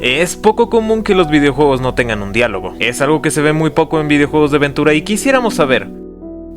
Es poco común que los videojuegos no tengan un diálogo. Es algo que se ve muy poco en videojuegos de aventura y quisiéramos saber,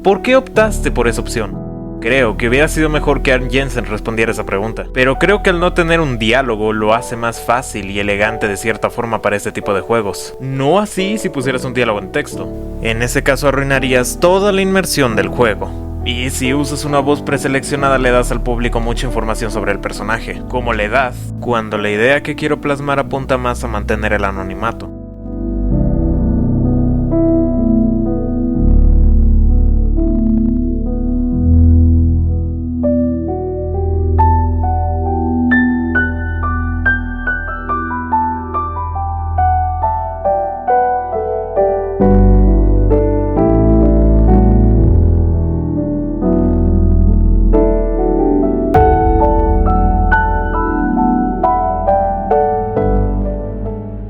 ¿por qué optaste por esa opción? Creo que hubiera sido mejor que Arne Jensen respondiera esa pregunta, pero creo que al no tener un diálogo lo hace más fácil y elegante de cierta forma para este tipo de juegos. No así si pusieras un diálogo en texto. En ese caso arruinarías toda la inmersión del juego. Y si usas una voz preseleccionada le das al público mucha información sobre el personaje, como la edad, cuando la idea que quiero plasmar apunta más a mantener el anonimato.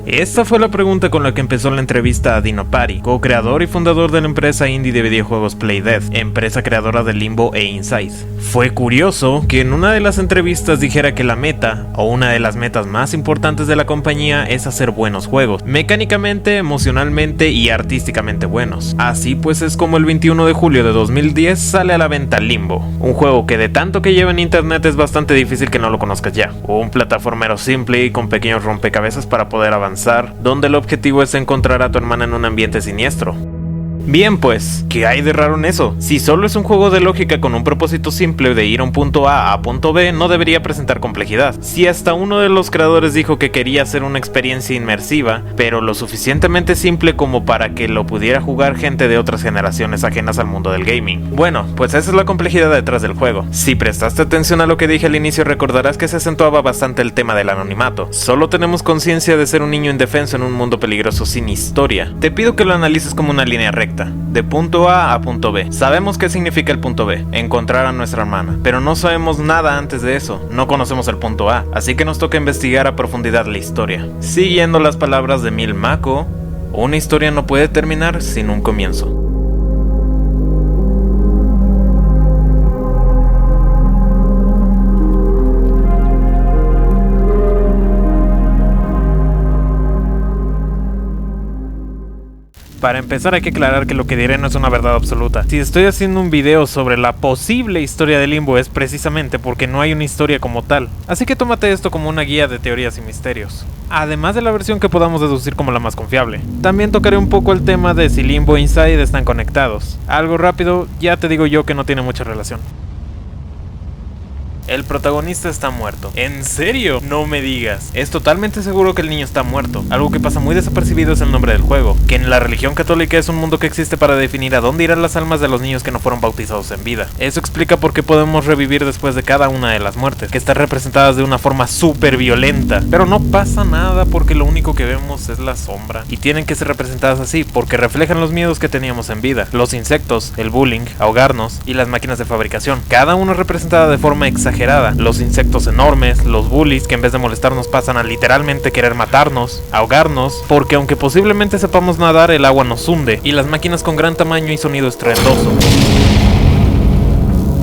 Esta fue la pregunta con la que empezó la entrevista a Dino Pari, co-creador y fundador de la empresa indie de videojuegos Playdead, empresa creadora de Limbo e Inside. Fue curioso que en una de las entrevistas dijera que la meta, o una de las metas más importantes de la compañía, es hacer buenos juegos, mecánicamente, emocionalmente y artísticamente buenos. Así pues es como el 21 de julio de 2010 sale a la venta Limbo, un juego que de tanto que lleva en internet es bastante difícil que no lo conozcas ya. Un plataformero simple y con pequeños rompecabezas para poder avanzar, donde el objetivo es encontrar a tu hermana en un ambiente siniestro. Bien pues, ¿qué hay de raro en eso? Si solo es un juego de lógica con un propósito simple de ir a un punto A punto B, no debería presentar complejidad. Si hasta uno de los creadores dijo que quería hacer una experiencia inmersiva, pero lo suficientemente simple como para que lo pudiera jugar gente de otras generaciones ajenas al mundo del gaming. Bueno, pues esa es la complejidad detrás del juego. Si prestaste atención a lo que dije al inicio, recordarás que se acentuaba bastante el tema del anonimato. Solo tenemos conciencia de ser un niño indefenso en un mundo peligroso sin historia. Te pido que lo analices como una línea recta, de punto A punto B. Sabemos qué significa el punto B, encontrar a nuestra hermana, pero no sabemos nada antes de eso, no conocemos el punto A, así que nos toca investigar a profundidad la historia. Siguiendo las palabras de Emil Mako, una historia no puede terminar sin un comienzo. Para empezar hay que aclarar que lo que diré no es una verdad absoluta. Si estoy haciendo un video sobre la posible historia de Limbo es precisamente porque no hay una historia como tal. Así que tómate esto como una guía de teorías y misterios. Además de la versión que podamos deducir como la más confiable. También tocaré un poco el tema de si Limbo e Inside están conectados. Algo rápido, ya te digo yo que no tiene mucha relación. El protagonista está muerto. ¿En serio? No me digas. Es totalmente seguro que el niño está muerto. Algo que pasa muy desapercibido es el nombre del juego, que en la religión católica es un mundo que existe para definir a dónde irán las almas de los niños que no fueron bautizados en vida. Eso explica por qué podemos revivir después de cada una de las muertes, que están representadas de una forma súper violenta. Pero no pasa nada porque lo único que vemos es la sombra. Y tienen que ser representadas así porque reflejan los miedos que teníamos en vida. Los insectos, el bullying, ahogarnos y las máquinas de fabricación. Cada una representada de forma exagerada. Los insectos enormes, los bullies que en vez de molestarnos pasan a literalmente querer matarnos, ahogarnos, porque aunque posiblemente sepamos nadar, el agua nos hunde, y las máquinas con gran tamaño y sonido estruendoso.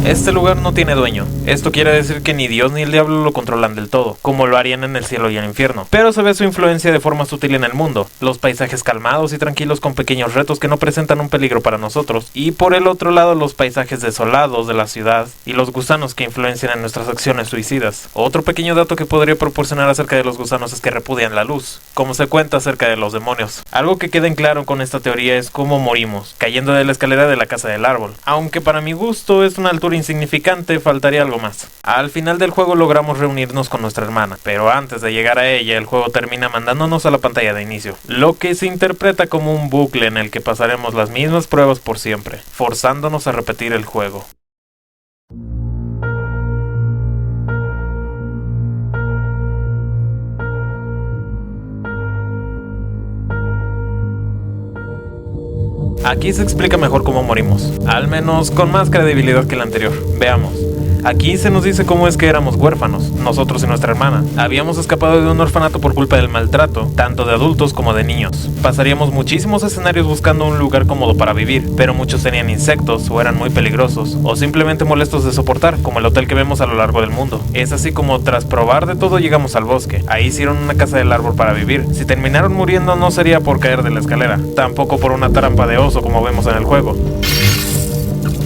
Este lugar no tiene dueño. Esto quiere decir que ni Dios ni el diablo lo controlan del todo, como lo harían en el cielo y el infierno. Pero se ve su influencia de forma sutil en el mundo. Los paisajes calmados y tranquilos con pequeños retos que no presentan un peligro para nosotros. Y por el otro lado los paisajes desolados de la ciudad y los gusanos que influencian en nuestras acciones suicidas. Otro pequeño dato que podría proporcionar acerca de los gusanos es que repudian la luz, como se cuenta acerca de los demonios. Algo que queda en claro con esta teoría es cómo morimos, cayendo de la escalera de la casa del árbol. Aunque para mi gusto es una altura insignificante, faltaría algo más. Al final del juego logramos reunirnos con nuestra hermana, pero antes de llegar a ella el juego termina mandándonos a la pantalla de inicio, lo que se interpreta como un bucle en el que pasaremos las mismas pruebas por siempre, forzándonos a repetir el juego. Aquí se explica mejor cómo morimos, al menos con más credibilidad que la anterior. Veamos. Aquí se nos dice cómo es que éramos huérfanos, nosotros y nuestra hermana. Habíamos escapado de un orfanato por culpa del maltrato, tanto de adultos como de niños. Pasaríamos muchísimos escenarios buscando un lugar cómodo para vivir, pero muchos tenían insectos o eran muy peligrosos, o simplemente molestos de soportar, como el hotel que vemos a lo largo del mundo. Es así como tras probar de todo llegamos al bosque. Ahí hicieron una casa del árbol para vivir. Si terminaron muriendo no sería por caer de la escalera, tampoco por una trampa de oso como vemos en el juego,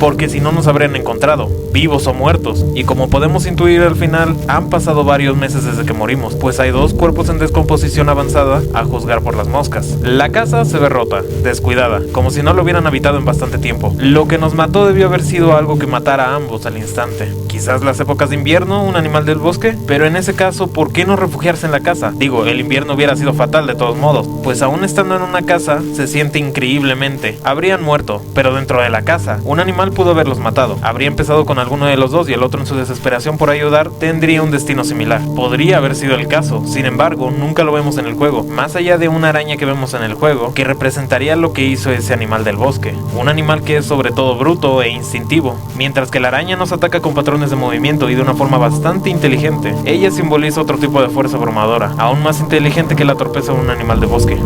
porque si no nos habrían encontrado, vivos o muertos, y como podemos intuir al final, han pasado varios meses desde que morimos, pues hay 2 cuerpos en descomposición avanzada a juzgar por las moscas. La casa se ve rota, descuidada, como si no lo hubieran habitado en bastante tiempo. Lo que nos mató debió haber sido algo que matara a ambos al instante. Quizás las épocas de invierno, un animal del bosque, pero en ese caso, ¿por qué no refugiarse en la casa? Digo, el invierno hubiera sido fatal de todos modos, pues aún estando en una casa, se siente increíblemente. Habrían muerto, pero dentro de la casa, un animal pudo haberlos matado. Habría empezado con alguno de los dos y el otro en su desesperación por ayudar tendría un destino similar. Podría haber sido el caso, sin embargo, nunca lo vemos en el juego, más allá de una araña que vemos en el juego, que representaría lo que hizo ese animal del bosque. Un animal que es sobre todo bruto e instintivo, mientras que la araña nos ataca con patrones de movimiento y de una forma bastante inteligente. Ella simboliza otro tipo de fuerza abrumadora, aún más inteligente que la torpeza de un animal de bosque.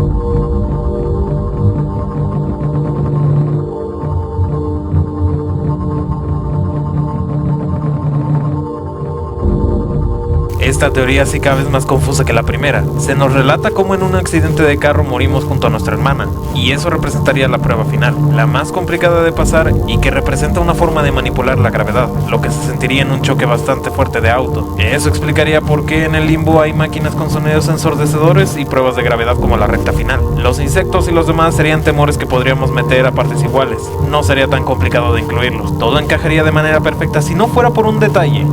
Esta teoría sí cada vez más confusa que la primera. Se nos relata cómo en un accidente de carro morimos junto a nuestra hermana, y eso representaría la prueba final, la más complicada de pasar y que representa una forma de manipular la gravedad, lo que se sentiría en un choque bastante fuerte de auto. Eso explicaría por qué en el limbo hay máquinas con sonidos ensordecedores y pruebas de gravedad como la recta final. Los insectos y los demás serían temores que podríamos meter a partes iguales. No sería tan complicado de incluirlos. Todo encajaría de manera perfecta si no fuera por un detalle.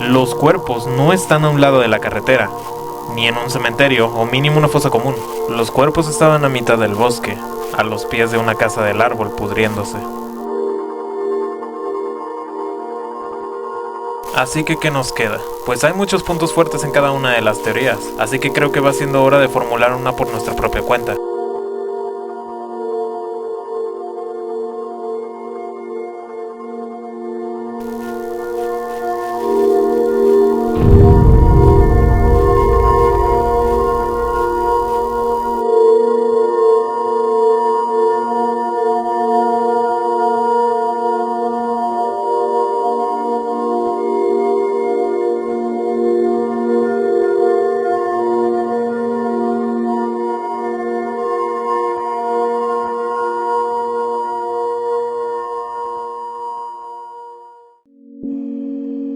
Los cuerpos no están a un lado de la carretera, ni en un cementerio o mínimo una fosa común. Los cuerpos estaban a mitad del bosque, a los pies de una casa del árbol pudriéndose. Así que, ¿qué nos queda? Pues hay muchos puntos fuertes en cada una de las teorías, así que creo que va siendo hora de formular una por nuestra propia cuenta.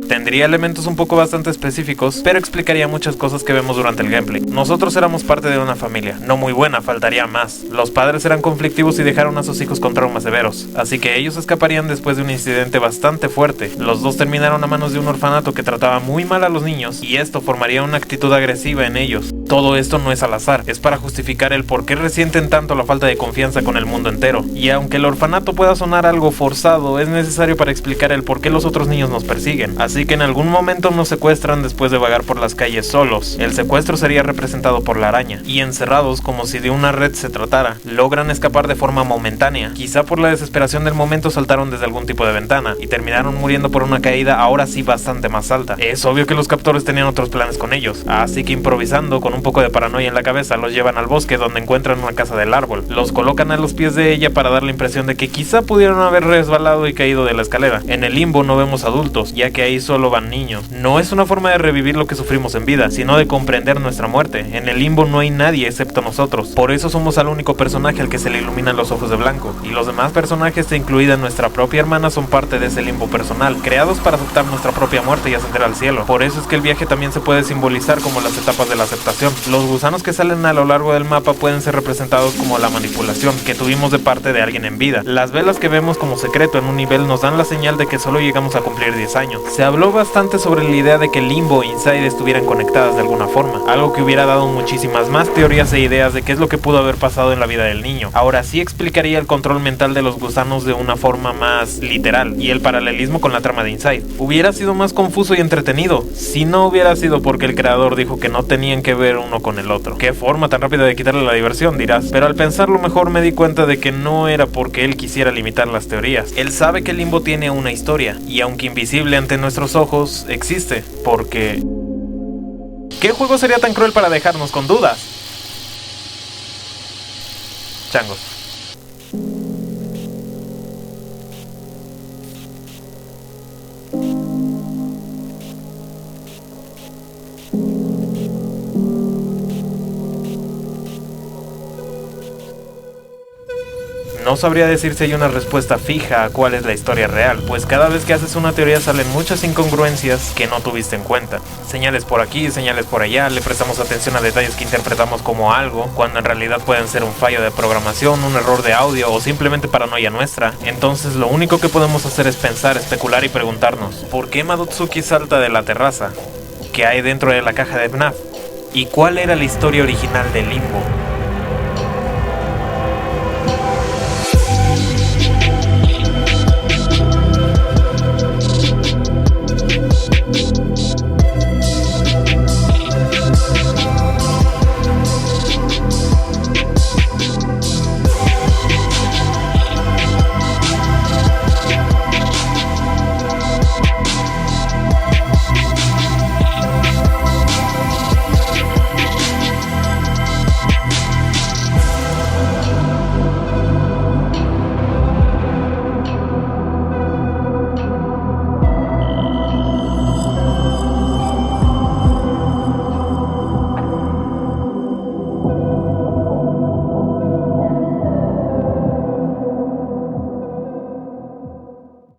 Tendría elementos un poco bastante específicos, pero explicaría muchas cosas que vemos durante el gameplay. Nosotros éramos parte de una familia, no muy buena, faltaría más. Los padres eran conflictivos y dejaron a sus hijos con traumas severos, así que ellos escaparían después de un incidente bastante fuerte. Los dos terminaron a manos de un orfanato que trataba muy mal a los niños, y esto formaría una actitud agresiva en ellos. Todo esto no es al azar, es para justificar el por qué resienten tanto la falta de confianza con el mundo entero. Y aunque el orfanato pueda sonar algo forzado, es necesario para explicar el por qué los otros niños nos persiguen. Así que en algún momento nos secuestran después de vagar por las calles solos. El secuestro sería representado por la araña, y encerrados como si de una red se tratara, logran escapar de forma momentánea. Quizá por la desesperación del momento saltaron desde algún tipo de ventana, y terminaron muriendo por una caída ahora sí bastante más alta. Es obvio que los captores tenían otros planes con ellos, así que improvisando, con un poco de paranoia en la cabeza, los llevan al bosque donde encuentran una casa del árbol. Los colocan a los pies de ella para dar la impresión de que quizá pudieron haber resbalado y caído de la escalera. En el limbo no vemos adultos, ya que ahí solo van niños. No es una forma de revivir lo que sufrimos en vida, sino de comprender nuestra muerte. En el limbo no hay nadie excepto nosotros. Por eso somos al único personaje al que se le iluminan los ojos de blanco, y los demás personajes, incluida nuestra propia hermana, son parte de ese limbo personal, creados para aceptar nuestra propia muerte y ascender al cielo. Por eso es que el viaje también se puede simbolizar como las etapas de la aceptación. Los gusanos que salen a lo largo del mapa pueden ser representados como la manipulación que tuvimos de parte de alguien en vida. Las velas que vemos como secreto en un nivel nos dan la señal de que solo llegamos a cumplir 10 años. Se habló bastante sobre la idea de que Limbo e Inside estuvieran conectadas de alguna forma, algo que hubiera dado muchísimas más teorías e ideas de qué es lo que pudo haber pasado en la vida del niño. Ahora sí explicaría el control mental de los gusanos de una forma más literal, y el paralelismo con la trama de Inside. Hubiera sido más confuso y entretenido, si no hubiera sido porque el creador dijo que no tenían que ver uno con el otro. Qué forma tan rápida de quitarle la diversión, dirás, pero al pensarlo mejor me di cuenta de que no era porque él quisiera limitar las teorías. Él sabe que Limbo tiene una historia, y aunque invisible ante nuestros ojos, existe, porque... ¿qué juego sería tan cruel para dejarnos con dudas? Changos. No sabría decir si hay una respuesta fija a cuál es la historia real, pues cada vez que haces una teoría salen muchas incongruencias que no tuviste en cuenta. Señales por aquí, señales por allá, le prestamos atención a detalles que interpretamos como algo, cuando en realidad pueden ser un fallo de programación, un error de audio o simplemente paranoia nuestra. Entonces lo único que podemos hacer es pensar, especular y preguntarnos, ¿por qué Madutsuki salta de la terraza? ¿Qué hay dentro de la caja de FNAF? ¿Y cuál era la historia original de Limbo?